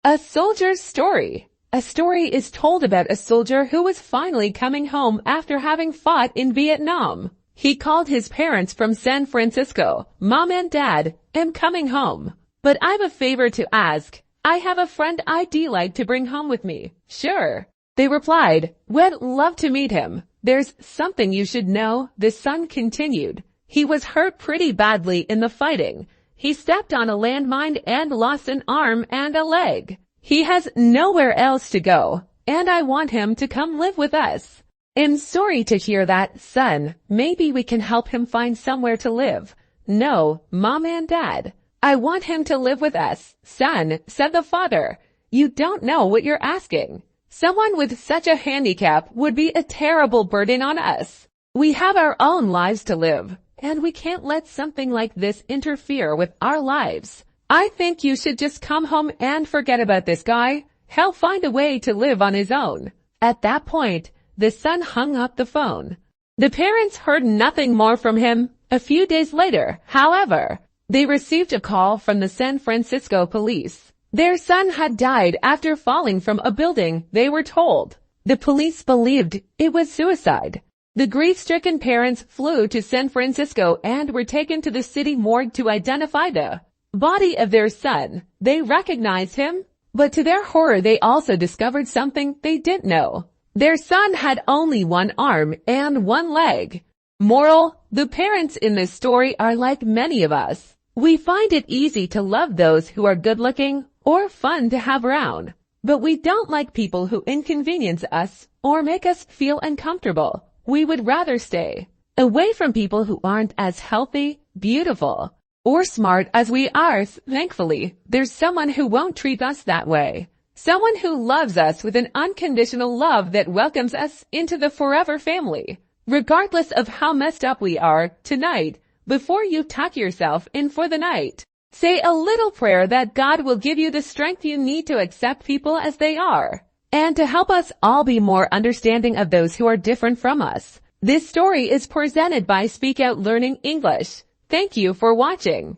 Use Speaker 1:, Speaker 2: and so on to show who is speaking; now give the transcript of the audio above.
Speaker 1: A soldier's story. A story is told about a soldier who was finally coming home after having fought in Vietnam. He called his parents from San Francisco. Mom and Dad, I'm coming home. But I've a favor to ask. I have a friend I'd like to bring home with me. Sure. They replied, we'd love to meet him. There's something you should know, the son continued. He was hurt pretty badly in the fighting. He stepped on a landmine and lost an arm and a leg. He has nowhere else to go, and I want him to come live with us. I'm sorry to hear that, son. Maybe we can help him find somewhere to live. No, Mom and Dad. I want him to live with us, son, said the father. You don't know what you're asking. Someone with such a handicap would be a terrible burden on us. We have our own lives to live, and we can't let something like this interfere with our lives. I think you should just come home and forget about this guy. He'll find a way to live on his own. At that point, the son hung up the phone. The parents heard nothing more from him. A few days later, however, they received a call from the San Francisco police. Their son had died after falling from a building, they were told. The police believed it was suicide. The grief-stricken parents flew to San Francisco and were taken to the city morgue to identify the body of their son. They recognized him, but to their horror they also discovered something they didn't know. Their son had only one arm and one leg. Moral: the parents in this story are like many of us. We find it easy to love those who are good-looking or fun to have around, but we don't like people who inconvenience us or make us feel uncomfortable. We would rather stay away from people who aren't as healthy, beautiful, or smart as we are. Thankfully, there's someone who won't treat us that way. Someone who loves us with an unconditional love that welcomes us into the forever family. Regardless of how messed up we are, tonight, before you tuck yourself in for the night, say a little prayer that God will give you the strength you need to accept people as they are, and to help us all be more understanding of those who are different from us. This story is presented by Speak Out Learning English. Thank you for watching.